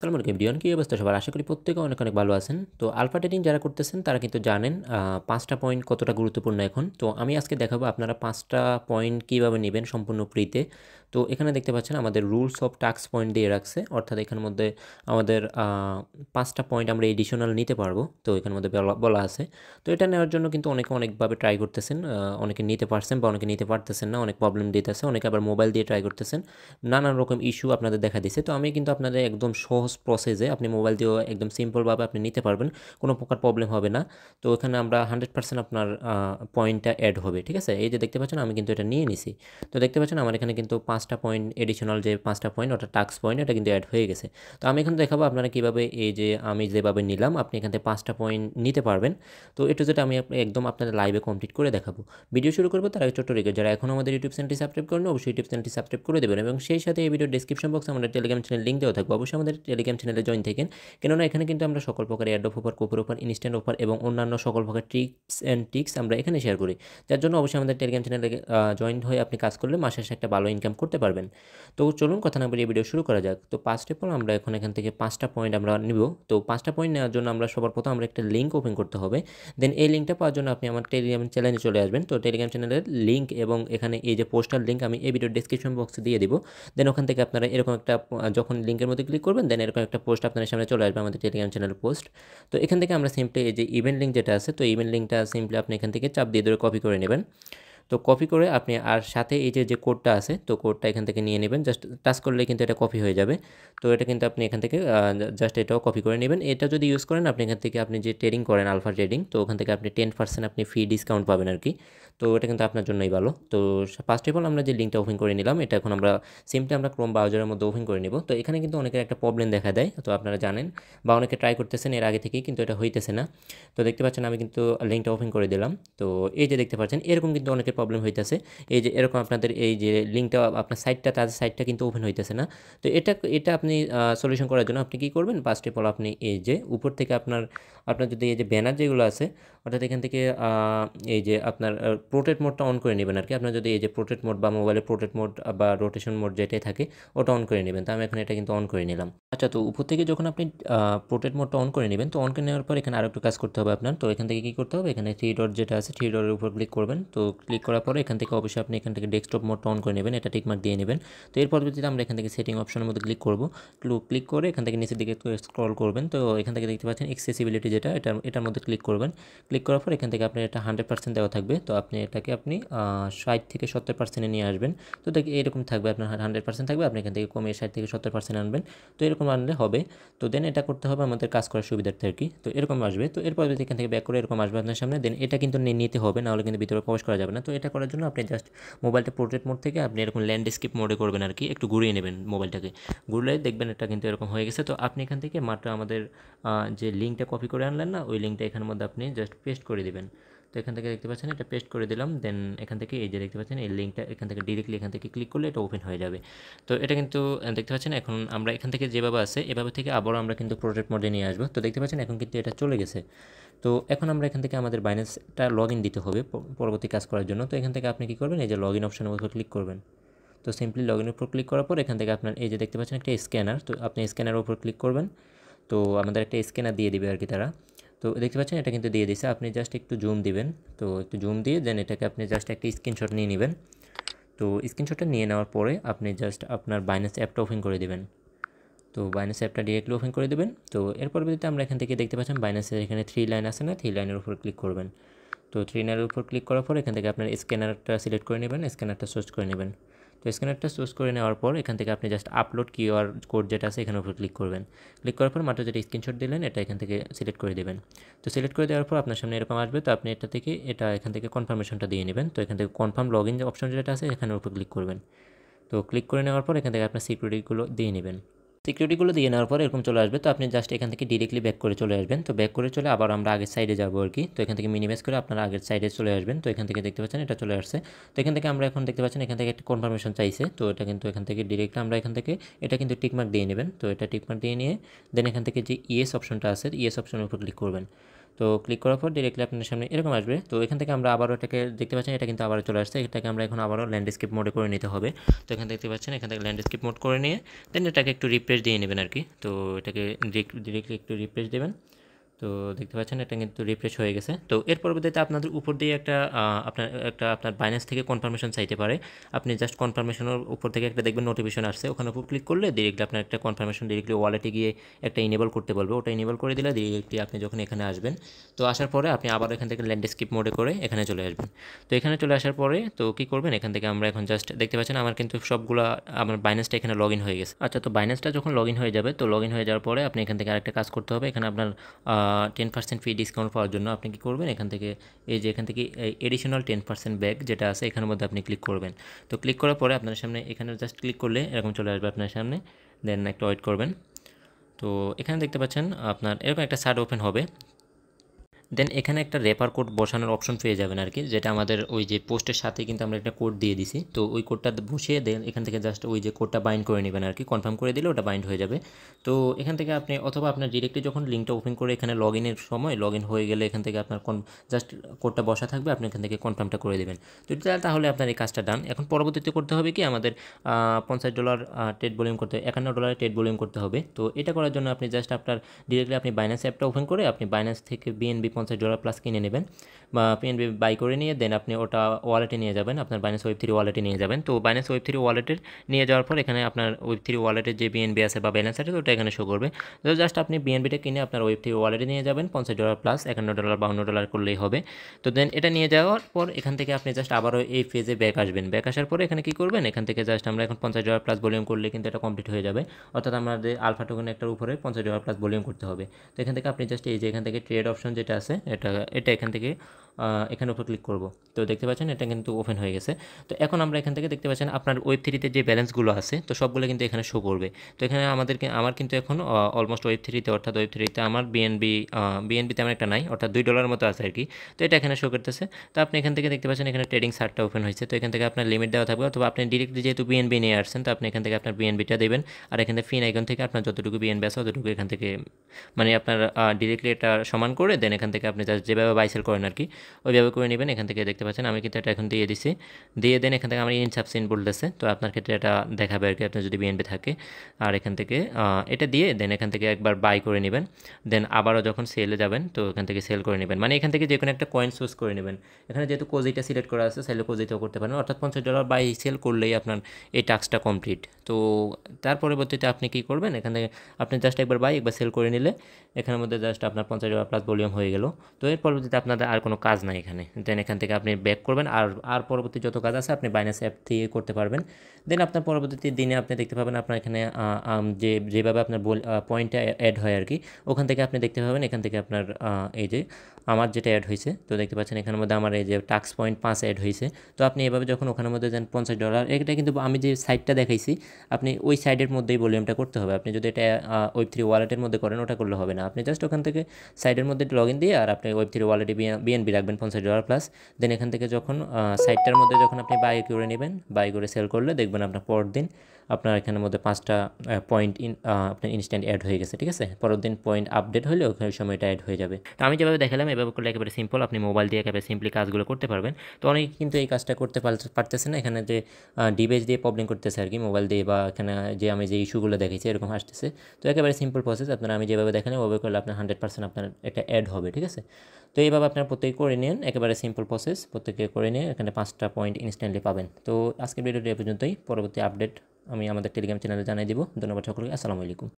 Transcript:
আসসালামু আলাইকুম এভরিওয়ান, কী অবস্থা সবার? আশা করি প্রত্যেকে অনেক অনেক ভালো আছেন। তো আলফা ট্রেডিং যারা করতেছেন তারা কিন্তু জানেন ৫টা পয়েন্ট কতটা গুরুত্বপূর্ণ এখন। তো আমি আজকে দেখাবো আপনারা ৫টা পয়েন্ট কীভাবে নেবেন সম্পূর্ণ ফ্রিতে। তো এখানে দেখতে পাচ্ছেন আমাদের রুলস অফ টাস্ক পয়েন্ট দিয়ে রাখছে, অর্থাৎ এখানের মধ্যে আমাদের ৫টা পয়েন্ট আমরা এডিশনাল নিতে পারবো। তো এখানের মধ্যে বলা আছে। তো এটা নেওয়ার জন্য কিন্তু অনেকে অনেকভাবে ট্রাই করতেছেন, অনেকে নিতে পারছেন বা অনেকে নিতে পারতেছেন না, অনেক প্রবলেম দিতেছে, অনেকে আবার মোবাইল দিয়ে ট্রাই করতেছেন, নানান রকম ইস্যু আপনাদের দেখা দিছে। তো আমি কিন্তু আপনাদের একদম সহজ প্রসেসে আপনি মোবাইল দিয়েও একদম সিম্পলভাবে আপনি নিতে পারবেন, কোনো প্রকার প্রবলেম হবে না। তো এখানে আমরা 100% আপনার পয়েন্টটা অ্যাড হবে, ঠিক আছে? এই যে দেখতে পাচ্ছেন আমি কিন্তু এটা নিয়ে নিছি। তো দেখতে পাচ্ছেন আমার এখানে কিন্তু 5টা পয়েন্ট এডিশনাল, যে 5টা পয়েন্ট ওটা টাস্ক পয়েন্ট, এটা কিন্তু অ্যাড হয়ে গেছে। তো আমি এখন দেখাবো আপনারা কীভাবে এই যে আমি যেভাবে নিলাম আপনি এখান থেকে 5টা পয়েন্ট নিতে পারবেন। তো এটা যেটা আমি একদম আপনাদের লাইভে কমপ্লিট করে দেখাবো। ভিডিও শুরু করবো তার আগে ছোট্ট রিকোয়েস্ট, যারা এখন আমাদের ইউটিউব চ্যানেলটি সাবস্ক্রাইব করেন অবশ্যই ইউটিউব চ্যানেলটি সাবস্ক্রাইব করে দেবেন, এবং সেই সাথে এই ভিডিও ডেসক্রিপশন বক্সে আমাদের টেলিগ্রাম চ্যানেল লিঙ্ক দেওয়া থাকবে, অবশ্যই আমাদের টেলিগ্রাম চ্যানেলে জয়েন থাকেন। কেননা এখানে কিন্তু আমরা সকল প্রকার ad offer, coupon offer, instant offer এবং অন্যান্য সকল প্রকার টিপস অ্যান্ড ট্রিক্স আমরা এখানে শেয়ার করি, যার জন্য অবশ্যই আমাদের টেলিগ্রাম চ্যানেলে জয়েন হয়ে আপনি কাজ করলে মাসে শেষে একটা ভালো ইনকাম করতে পারবেন। তো চলুন কথা না বাড়িয়ে ভিডিও শুরু করা যাক। তো ফার্স্ট অফ অল আমরা এখন এখান থেকে 5টা পয়েন্ট আমরা নিব। তো 5টা পয়েন্ট নেওয়ার জন্য আমরা সবার প্রথম আমরা একটা লিঙ্ক ওপেন করতে হবে। দেন এই লিঙ্কটা পাওয়ার জন্য আপনি আমার টেলিগ্রাম চ্যানেলে চলে আসবেন। তো টেলিগ্রাম চ্যানেলের লিঙ্ক এবং এখানে এই যে পোস্টার লিঙ্ক আমি এই ভিডিও ডেসক্রিপশন বক্সে দিয়ে দিব। দেন ওখান থেকে আপনারা এরকম একটা যখন লিঙ্কের মধ্যে ক্লিক করবেন দেন এরকম একটা পোস্ট আপনার সামনে চলে আসবে, আমাদের টেলিগ্রাম চ্যানেলের পোস্ট। তো এখান থেকে আমরা সিম্পলি এই যে ইভেন্ট লিঙ্ক যেটা আছে, তো ইভেন্ট লিঙ্কটা সিম্পলি আপনি এখান থেকে চাপ দিয়ে ধরে কপি করে নেবেন। তো কপি করে আপনি আর সাথে এই যে কোডটা আছে, তো কোডটা এখান থেকে নিয়ে নেবেন, জাস্ট টাচ করলে কিন্তু এটা কপি হয়ে যাবে। তো এটা কিন্তু আপনি এখান থেকে জাস্ট এটাও কপি করে নেবেন। এটা যদি ইউজ করেন আপনি এখান থেকে আপনি যে ট্রেডিং করেন আলফা ট্রেডিং, তো ওখান থেকে আপনি 10% আপনি ফি ডিসকাউন্ট পাবেন আর কি। তো এটা কিন্তু আপনার জন্যই ভালো। তো ফার্স্ট অফ অল আমরা যে লিঙ্কটা ওপেন করে নিলাম, এটা এখন আমরা সিম্পলি আমরা ক্রোম ব্রাউজারের মধ্যে ওপেন করে নিব। তো এখানে কিন্তু অনেকের একটা প্রবলেম দেখা দেয়, তো আপনারা জানেন বা অনেকে ট্রাই করতেছেন এর আগে থেকেই, কিন্তু এটা হইতেছে না। তো দেখতে পাচ্ছেন আমি কিন্তু লিঙ্কটা ওপেন করে দিলাম। তো এই যে দেখতে পাচ্ছেন এরকম কিন্তু অনেকের প্রবলেম হইতেছে, এই যে এরকম আপনাদের এই যে লিঙ্কটা আপনার সাইটটা, তাদের সাইটটা কিন্তু ওপেন হইতেছে না। তো এটা আপনি সলিউশন করার জন্য আপনি কী করবেন, ফার্স্ট অফ অল আপনি এই যে উপর থেকে আপনার যদি এই যে ব্যানার যেগুলো আছে, অর্থাৎ এখান থেকে এই যে আপনার প্রোটেক্ট মোডটা অন করে নেবেন আর কি। আপনার যদি এই যে প্রোটেক্ট মোড বা মোবাইলে প্রোটেক্ট মোড বা রোটেশন মোড যেটাই থাকে ওটা অন করে নেবেন। তো আমি এখন এটা কিন্তু অন করে নিলাম। আচ্ছা, তো উপর থেকে যখন আপনি প্রোটেক্ট মোডটা অন করে নেবেন, তো অন করে নেওয়ার পর এখানে আরও একটু কাজ করতে হবে আপনার। তো এখান থেকে কী করতে হবে, এখানে থ্রি ডট যেটা আছে, থ্রি ডটের উপর ক্লিক করবেন। তো ক্লিক করার পরে এখান থেকে অবশ্যই আপনি এখান থেকে ডেস্কটপ মোডটা অন করে নেবেন, এটা টিকমার্ক দিয়ে নেবেন। তো এর পরবর্তীতে আমরা এখান থেকে সেটিং অপশনের মধ্যে ক্লিক করব। ক্লিক করে এখান থেকে নিচের দিকে স্ক্রল করবেন। তো এখান থেকে দেখতে পাচ্ছেন অ্যাক্সেসিবিলিটি যেটা, এটার মধ্যে ক্লিক করবেন। ক্লিক করার পর এখান থেকে আপনার এটা 100% দেওয়া থাকবে। তো আপনি এটাকে আপনি 60 থেকে 70% নিয়ে আসবেন। তো দেখি এরকম থাকবে, আপনার 100% থাকবে, আপনি এখান থেকে কমিয়ে 60 থেকে 70% আনবেন। তো এরকম আনলে হবে। তো দেন এটা করতে হবে আমাদের কাজ করার সুবিধার্থে আর কি। তো এরকম আসবে। তো এরপর এখান থেকে ব্যাক করে এরকম আসবে আপনার সামনে। দেন এটা কিন্তু নিতে হবে, নাহলে কিন্তু ভিতরে প্রবেশ করা যাবে না। তো এটা করার জন্য আপনি জাস্ট মোবাইলটা পোর্ট্রেট মোড থেকে আপনি এরকম ল্যান্ডস্কেপ মোডে করবেন আর কি, একটু ঘুরিয়ে নেবেন মোবাইলটাকে। ঘুরলে দেখবেন এটা কিন্তু এরকম হয়ে গেছে। তো আপনি এখান থেকে মাত্র আমাদের যে লিঙ্কটা কপি করে আনলেন না, ওই লিঙ্কটা এখানের মধ্যে আপনি জাস্ট পেস্ট করে দেবেন। তো এখান থেকে দেখতে পাচ্ছেন এটা পেস্ট করে দিলাম। দেন এখান থেকে এই যে দেখতে পাচ্ছেন এই লিঙ্কটা এখান থেকে ডিরেক্টলি এখান থেকে ক্লিক করলে এটা ওপেন হয়ে যাবে। তো এটা কিন্তু দেখতে পাচ্ছেন এখন আমরা এখান থেকে যেভাবে আছে এভাবে থেকে আবারও আমরা কিন্তু প্রোটেক্ট মোডে নিয়ে আসবো। তো দেখতে পাচ্ছেন এখন কিন্তু এটা চলে গেছে। তো এখন আমরা এখান থেকে আমাদের বাইন্যান্সটা লগ ইন দিতে হবে পরবর্তী কাজ করার জন্য। তো এখান থেকে আপনি কী করবেন, এই যে লগ ইন অপশনের উপর ক্লিক করবেন। তো সিম্পলি লগ ইনের উপর ক্লিক করার পর এখান থেকে আপনার এই যে দেখতে পাচ্ছেন একটা স্ক্যানার, তো আপনি স্ক্যানারের উপর ক্লিক করবেন। তো আমাদের একটা স্ক্যানার দিয়ে দিবে আর কি তারা। তো দেখতে পাচ্ছেন এটা কিন্তু দিয়ে দিছে, আপনি জাস্ট একটু জুম দিবেন। তো একটু জুম দিয়ে দেন এটাকে আপনি জাস্ট একটা স্ক্রিনশট নিয়ে নেবেন। তো স্ক্রিনশটটা নিয়ে নেওয়ার পরে আপনি জাস্ট আপনার বাইন্যান্স অ্যাপটা ওপেন করে দেবেন। তো বাইন্যান্স অ্যাপটা ডিরেক্টলি ওপেন করে দেবেন। তো এর পরবর্তীতে আমরা এখান থেকে দেখতে পাচ্ছেন বাইন্যান্সের এখানে 3 লাইন আছে না, 3 লাইনের উপর ক্লিক করবেন। তো 3 লাইনের উপর ক্লিক করার পর এখান থেকে আপনার স্ক্যানারটা সিলেক্ট করে নেবেন, স্ক্যানারটা চুজ করে নেবেন। তো স্ক্যানারটা চুজ করে নেওয়ার পর এখান থেকে আপনি জাস্ট আপলোড কিউআর কোড যেটা আছে এখানের উপর ক্লিক করবেন। ক্লিক করার পর মাত্র যেটা স্ক্রিনশট দিলেন এটা এখান থেকে সিলেক্ট করে দেবেন। তো সিলেক্ট করে দেওয়ার পর আপনার সামনে এরকম আসবে। তো আপনি এটা এখান থেকে কনফার্মেশনটা দিয়ে নেবেন। তো এখান থেকে কনফার্ম লগ ইন যে অপশন যেটা আছে এখানের উপর ক্লিক করবেন। তো ক্লিক করে নেওয়ার পর এখান থেকে আপনার সিকিউরিটিগুলো দিয়ে নেবেন। সিকিউরিটিগুলো দিয়ে নেওয়ার পর এরকম চলে আসবে। তো আপনি জাস্ট এখান থেকে ডিরেক্টলি ব্যাক করে চলে আসবেন। তো ব্যাক করে চলে আবার আমরা আগের সাইডে যাবো আর কি। তো এখান থেকে মিনিমাইজ করে আপনারা আগের সাইডে চলে আসবেন। তো এখান থেকে দেখতে পাচ্ছেন এটা চলে আসছে। তো এখান থেকে আমরা এখন দেখতে পাচ্ছেন এখান থেকে একটা কনফার্মেশন চাইছে। তো এটা কিন্তু এখান থেকে ডিরেক্ট আমরা এখান থেকে এটা কিন্তু টিকমার্ক দিয়ে নেবেন। তো এটা টিকমার্ক দিয়ে নিয়ে দেন এখান থেকে যে ইয়েস অপশনটা আছে ইয়েস অপশনের উপর ক্লিক করবেন। তো ক্লিক করার পর ডিরেক্টলি আপনার সামনে এরকম আসবে। তো এখান থেকে আমরা আবারও এটাকে দেখতে পাচ্ছেন, এটা কিন্তু আবারও চলে আসছে। এটাকে আমরা এখন আবারও ল্যান্ডস্কেপ মোডে করে নিতে হবে। তো এখানে দেখতে পাচ্ছেন, এখান থেকে ল্যান্ডস্কেপ মোড করে নিয়ে দেন এটাকে একটু রিফ্রেশ দিয়ে নেবেন আর কি। তো এটাকে ডিরেক্টলি একটু রিফ্রেশ দেবেন। তো দেখতে পাচ্ছেন এটা কিন্তু রিফ্রেশ হয়ে গেছে। তো এর পরবর্তীতে আপনাদের উপর দিয়ে আপনার বাইন্যান্স থেকে কনফার্মেশন চাইতে পারে। আপনি জাস্ট কনফার্মেশনের উপর থেকে একটা দেখবেন নোটিফিকেশন আসছে, ওখানে উপর ক্লিক করলে ডিরেক্টলি আপনার একটা কনফার্মেশন ডিরেক্টলি ওয়ালেটে গিয়ে একটা ইনেবল করতে বলবে। ওটা ইনেবল করে দিলে ডিরেক্টলি আপনি যখন এখানে আসবেন, তো আসার পরে আপনি আবার এখান থেকে ল্যান্ডস্কেপ মোডে করে এখানে চলে আসবেন। তো এখানে চলে আসার পরে তো কী করবেন, এখান থেকে আমরা এখন জাস্ট দেখতে পাচ্ছেন আমার কিন্তু সবগুলা আমার বাইন্যান্সটা এখানে লগ ইন হয়ে গেছে। আচ্ছা, তো বাইন্যান্সটা যখন লগ ইন হয়ে যাবে, তো লগ ইন হয়ে যাওয়ার পরে আপনি এখান থেকে আরেকটা কাজ করতে হবে। এখানে আপনার 10% ফি ডিসকাউন্ট পাওয়ার জন্য আপনি কী করবেন, এখান থেকে এই যে এখান থেকে এডিশনাল 10% ব্যাক যেটা আছে এখানের মধ্যে আপনি ক্লিক করবেন। তো ক্লিক করার পরে আপনার সামনে এখানে জাস্ট ক্লিক করলে এরকম চলে আসবে আপনার সামনে। দেন একটা ওয়েট করবেন। তো এখানে দেখতে পাচ্ছেন আপনার এরকম একটা সাইট ওপেন হবে। দেন এখানে একটা রেফার কোড বসানোর অপশন পেয়ে যাবেন আর কি, যেটা আমাদের ওই যে পোস্টের সাথে কিন্তু আমরা একটা কোড দিয়ে দিছি। তো ওই কোডটা বসিয়ে দেন এখান থেকে জাস্ট ওই যে কোডটা বাইন্ড করে নেবেন আর কি, কনফার্ম করে দিলে ওটা বাইন্ড হয়ে যাবে। তো এখান থেকে আপনি অথবা আপনার ডিরেক্টলি যখন লিঙ্কটা ওপেন করে এখানে লগ ইনের সময় লগ ইন হয়ে গেলে এখান থেকে আপনার জাস্ট কোডটা বসা থাকবে, আপনি এখান থেকে কনফার্মটা করে দেবেন। তো তাহলে আপনার এই কাজটা ডান। এখন পরবর্তীতে করতে হবে কি, আমাদের $50 ট্রেড ভলিউম করতে, $51 ট্রেড ভলিউম করতে হবে। তো এটা করার জন্য আপনি জাস্ট আপনার ডিরেক্টলি আপনি বাইন্যান্স অ্যাপটা ওপেন করে আপনি বাইন্যান্স থেকে বিএনবি $50 প্লাস কিনে নেবেন বা পিএনবি বাই করে নিয়ে দেন আপনি ওটা ওয়ালেটে নিয়ে যাবেন, আপনার বাইন্যান্স ওয়েব3 ওয়ালেটে নিয়ে যাবেন। তো বাইন্যান্স ওয়েব3 ওয়ালেটের নিয়ে যাওয়ার পর এখানে আপনার ওয়েব3 ওয়ালেটের যে বিএনবি আছে বা ব্যালেন্স আছে ওটা এখানে শো করবে। তো জাস্ট আপনি বিএনবিটা কিনে আপনার ওয়েব3 ওয়ালেটে নিয়ে যাবেন, $50 প্লাস $51 $52 করলেই হবে। তো দেন এটা নিয়ে যাওয়ার পর এখান থেকে আপনি জাস্ট আবারও এই ফেজে ব্যাক আসবেন। ব্যাক আসার পরে এখানে কী করবেন, এখান থেকে জাস্ট আমরা এখন $50 প্লাস ভলিউম করলে কিন্তু এটা কমপ্লিট হয়ে যাবে। অর্থাৎ আমাদের আলফা টোকেন একটার উপরে $50 প্লাস ভলিউম করতে হবে। তো এখান থেকে আপনি জাস্ট এই যে এখান থেকে ট্রেড অপশন যেটা আছে এটা এখান থেকে এখানে উপর ক্লিক করব। তো দেখতে পাচ্ছেন এটা কিন্তু ওপেন হয়ে গেছে। তো এখন আমরা এখান থেকে দেখতে পাচ্ছেন আপনার ওয়েব3তে যে ব্যালেন্সগুলো আছে তো সবগুলো কিন্তু এখানে শো করবে। তো এখানে আমার কিন্তু এখন অলমোস্ট ওয়েব3তে অর্থাৎ ওয়েব3তে আমার বিএনবি তেমন একটা নাই, অর্থাৎ $2 মতো আছে আর কি। তো এটা এখানে শো করতেছে। তো আপনি এখান থেকে দেখতে পাচ্ছেন এখানে ট্রেডিং সার্টটা ওপেন হয়েছে। তো এখান থেকে আপনার লিমিট দেওয়া থাকবে, অথবা আপনি ডিরেক্টলি যেহেতু বিএনবি নিয়ে আসছেন তো আপনি এখান থেকে আপনার বিএনবিটা দেবেন। আর এখান থেকে ফিন আইকন থেকে আপনার যতটুকু বিএনবি আছে ততটুকু এখান থেকে মানে আপনার ডিরেক্টলি এটা সমান করে দেন এখান থেকে আপনি জাস্ট যেভাবে বাই সেল করেন আর কি ওইভাবে করে নেবেন। এখান থেকে দেখতে পাচ্ছেন আমি কিন্তু এটা এখন দিয়ে দিছি, দিয়ে দেন এখান থেকে আমার ইনসাফিসিয়েন্ট বলতেছে। তো আপনার ক্ষেত্রে এটা দেখাবে আর কি, আপনার যদি বিএনপি থাকে। আর এখান থেকে এটা দিয়ে দেন এখান থেকে একবার বাই করে নেবেন। দেন আবারও যখন সেলে যাবেন তো এখান থেকে সেল করে নেবেন, মানে এখান থেকে যে কোনো একটা কয়েন চুজ করে নেবেন। এখানে যেহেতু কোজিটা সিলেক্ট করা আছে সেলে কোজিটাও করতে পারেন, অর্থাৎ $50 বাই সেল করলেই আপনার এই টাস্কটা কমপ্লিট। তো তার পরবর্তীতে আপনি কী করবেন, এখান থেকে আপনি জাস্ট একবার বাই একবার সেল করে নিলে এখানের মধ্যে জাস্ট আপনার $50 প্লাস ভলিউম হয়ে গেল। তো এর পরবর্তীতে আপনাদের আর কোনো কাজ নাই এখানে। দেন এখান থেকে আপনি ব্যাক করবেন, আর পরবর্তী যত কাজ আছে আপনি বাইন্যান্স অ্যাপ থেকে করতে পারবেন। দেন আপনার পরবর্তী দিনে আপনি দেখতে পাবেন আপনার এখানে যেভাবে আপনার পয়েন্টটা অ্যাড হয় আর কি, ওখান থেকে আপনি দেখতে পাবেন এখান থেকে আপনার এই যে আমার যেটা অ্যাড হয়েছে। তো দেখতে পাচ্ছেন এখানের মধ্যে আমার এই যে টাস্ক পয়েন্ট 5 অ্যাড হয়েছে। তো আপনি এভাবে যখন ওখানের মধ্যে যান $50, এটা কিন্তু আমি যে সাইটটা দেখাইছি আপনি ওই সাইডের মধ্যেই ভলিউমটা করতে হবে। আপনি যদি এটা ওয়েব3 ওয়ালেটের মধ্যে করেন ওটা করলে হবে না, আপনি জাস্ট ওখান থেকে সাইডের মধ্যে লগ ইন দিয়ে আর আপনি ওয়েব3 ওয়ালেটে বিএনবি রাখবেন $50 প্লাস। দেন এখান থেকে যখন সাইটটার মধ্যে যখন আপনি বাই করে নেবেন, বাই করে সেল করলে দেখবেন আপনার পরের দিন আপনার এখানের মধ্যে 5টা পয়েন্ট আপনার ইনস্ট্যান্ট অ্যাড হয়ে গেছে। ঠিক আছে, পরের দিন পয়েন্ট আপডেট হলে ওখানে সময় এটা অ্যাড হয়ে যাবে। তো আমি যেভাবে দেখালাম এভাবে করলে একেবারে সিম্পল, আপনি মোবাইল দিয়ে একেবারে সিম্পলি কাজগুলো করতে পারবেন। তো অনেকে কিন্তু এই কাজটা করতে পারতেছে না, এখানে যে ডিভাইস দিয়ে প্রবলেম করতেছে আর কি, মোবাইল দিয়ে বা এখানে যে আমি যে ইস্যুগুলো দেখেছি এরকম আসতেছে। তো একেবারে সিম্পল প্রসেস, আপনারা আমি যেভাবে দেখালাম ওভাবে করলে আপনার 100% আপনার একটা অ্যাড হবে। ঠিক আছে, তো এইভাবে আপনারা প্রত্যেকে করে নিন, একেবারে সিম্পল প্রসেস, প্রত্যেকে করে নিয়ে এখানে 5টা পয়েন্ট ইনস্ট্যান্টলি পাবেন। তো আজকের ভিডিওটি এ পর্যন্তই, পরবর্তী আপডেট আমি আমাদের টেলিগ্রাম চ্যানেলে জানিয়ে দিব। ধন্যবাদ সকলকে, আসসালামু আলাইকুম।